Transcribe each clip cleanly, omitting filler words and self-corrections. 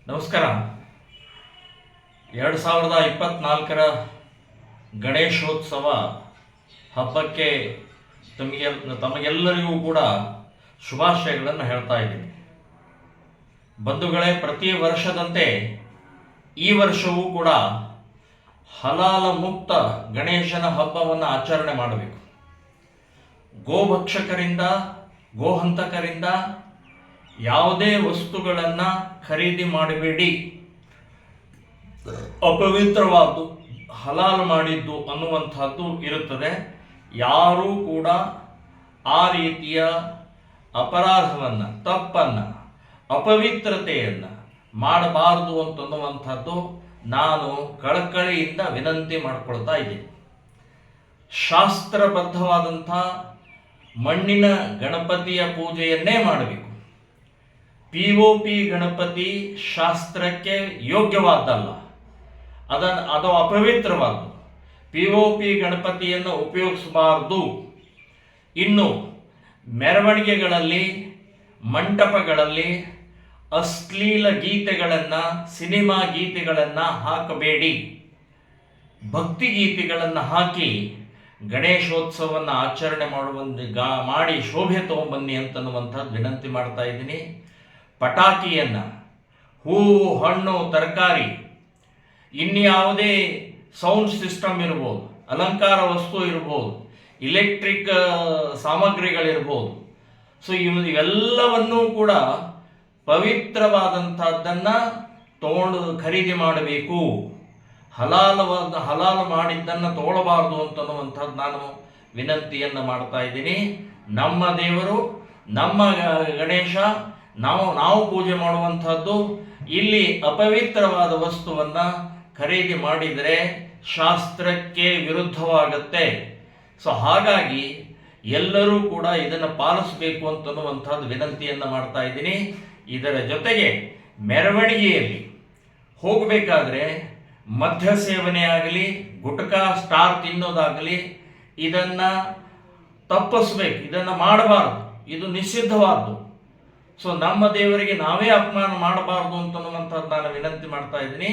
ನಮಸ್ಕಾರ. 2024ರ ಗಣೇಶೋತ್ಸವ ಹಬ್ಬಕ್ಕೆ ತಮಗೆಲ್ಲರಿಗೂ ಕೂಡ ಶುಭಾಶಯಗಳನ್ನು ಹೇಳ್ತಾ ಇದ್ದೀನಿ. ಬಂಧುಗಳೇ, ಪ್ರತಿ ವರ್ಷದಂತೆ ಈ ವರ್ಷವೂ ಕೂಡ ಹಲಾಲ ಮುಕ್ತ ಗಣೇಶನ ಹಬ್ಬವನ್ನು ಆಚರಣೆ ಮಾಡಬೇಕು. ಗೋಭಕ್ಷಕರಿಂದ, ಗೋಹಂತಕರಿಂದ ಯಾವುದೇ ವಸ್ತುಗಳನ್ನು ಖರೀದಿ ಮಾಡಬೇಡಿ, ಅಪವಿತ್ರವಾದ್ದು, ಹಲಾಲು ಮಾಡಿದ್ದು ಅನ್ನುವಂಥದ್ದು ಇರುತ್ತದೆ. ಯಾರೂ ಕೂಡ ಆ ರೀತಿಯ ಅಪರಾಧವನ್ನು, ತಪ್ಪನ್ನು, ಅಪವಿತ್ರತೆಯನ್ನು ಮಾಡಬಾರದು ಅಂತನ್ನುವಂಥದ್ದು ನಾನು ಕಳಕಳಿಯಿಂದ ವಿನಂತಿ ಮಾಡಿಕೊಳ್ತಾ ಇದ್ದೀನಿ. ಶಾಸ್ತ್ರಬದ್ಧವಾದಂಥ ಮಣ್ಣಿನ ಗಣಪತಿಯ ಪೂಜೆಯನ್ನೇ ಮಾಡಬೇಕು. POP ಗಣಪತಿ ಶಾಸ್ತ್ರಕ್ಕೆ ಯೋಗ್ಯವಾದ್ದಲ್ಲ, ಅದು ಅಪವಿತ್ರವಾದ್ದು. POP ಗಣಪತಿಯನ್ನು ಉಪಯೋಗಿಸಬಾರದು. ಇನ್ನು ಮೆರವಣಿಗೆಗಳಲ್ಲಿ, ಮಂಟಪಗಳಲ್ಲಿ ಅಶ್ಲೀಲ ಗೀತೆಗಳನ್ನು, ಸಿನಿಮಾ ಗೀತೆಗಳನ್ನು ಹಾಕಬೇಡಿ. ಭಕ್ತಿ ಗೀತೆಗಳನ್ನು ಹಾಕಿ ಗಣೇಶೋತ್ಸವವನ್ನು ಆಚರಣೆ ಮಾಡಿ ಶೋಭೆ ತಗೊಂಬನ್ನಿ ಅಂತನ್ನುವಂಥದ್ದು ವಿನಂತಿ ಮಾಡ್ತಾ ಇದ್ದೀನಿ. ಪಟಾಕಿಯನ್ನು, ಹೂವು, ಹಣ್ಣು, ತರಕಾರಿ, ಇನ್ಯಾವುದೇ ಸೌಂಡ್ ಸಿಸ್ಟಮ್ ಇರ್ಬೋದು, ಅಲಂಕಾರ ವಸ್ತು ಇರ್ಬೋದು, ಇಲೆಕ್ಟ್ರಿಕ್ ಸಾಮಗ್ರಿಗಳಿರ್ಬೋದು, ಸೊ ಇವೆಲ್ಲವನ್ನೂ ಕೂಡ ಪವಿತ್ರವಾದಂಥದ್ದನ್ನು ತಗೊಂಡು ಖರೀದಿ ಮಾಡಬೇಕು. ಹಲಾಲು ಮಾಡಿದ್ದನ್ನು ತಗೊಳ್ಳಬಾರ್ದು ಅಂತನ್ನುವಂಥದ್ದು ನಾನು ವಿನಂತಿಯನ್ನು ಮಾಡ್ತಾ ಇದ್ದೀನಿ. ನಮ್ಮ ದೇವರು, ನಮ್ಮ ಗಣೇಶ, ನಾವು ಪೂಜೆ ಮಾಡುವಂಥದ್ದು. ಇಲ್ಲಿ ಅಪವಿತ್ರವಾದ ವಸ್ತುವನ್ನು ಖರೀದಿ ಮಾಡಿದರೆ ಶಾಸ್ತ್ರಕ್ಕೆ ವಿರುದ್ಧವಾಗುತ್ತೆ. ಸೊ ಹಾಗಾಗಿ ಎಲ್ಲರೂ ಕೂಡ ಇದನ್ನು ಪಾಲಿಸಬೇಕು ಅಂತನ್ನುವಂಥದ್ದು ವಿನಂತಿಯನ್ನು ಮಾಡ್ತಾ ಇದ್ದೀನಿ. ಇದರ ಜೊತೆಗೆ ಮೆರವಣಿಗೆಯಲ್ಲಿ ಹೋಗಬೇಕಾದ್ರೆ ಮದ್ಯ ಸೇವನೆ ಆಗಲಿ, ಗುಟ್ಕಾ, ಸ್ಟಾರ್ ತಿನ್ನೋದಾಗಲಿ, ಇದನ್ನು ತಪ್ಪಿಸ್ಬೇಕು. ಇದನ್ನು ಮಾಡಬಾರ್ದು, ಇದು ನಿಷಿದ್ಧವಾದ್ದು. ಸೊ ನಮ್ಮ ದೇವರಿಗೆ ನಾವೇ ಅಪಮಾನ ಮಾಡಬಾರ್ದು ಅಂತನ್ನುವಂಥದ್ದು ನಾನು ವಿನಂತಿ ಮಾಡ್ತಾ ಇದ್ದೀನಿ.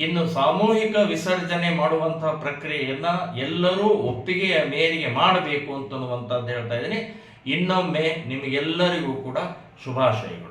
ಇನ್ನು ಸಾಮೂಹಿಕ ವಿಸರ್ಜನೆ ಮಾಡುವಂಥ ಪ್ರಕ್ರಿಯೆಯನ್ನು ಎಲ್ಲರೂ ಒಪ್ಪಿಗೆಯ ಮೇರೆಗೆ ಮಾಡಬೇಕು ಅಂತನ್ನುವಂಥದ್ದು ಹೇಳ್ತಾ ಇದ್ದೀನಿ. ಇನ್ನೊಮ್ಮೆ ನಿಮಗೆಲ್ಲರಿಗೂ ಕೂಡ ಶುಭಾಶಯಗಳು.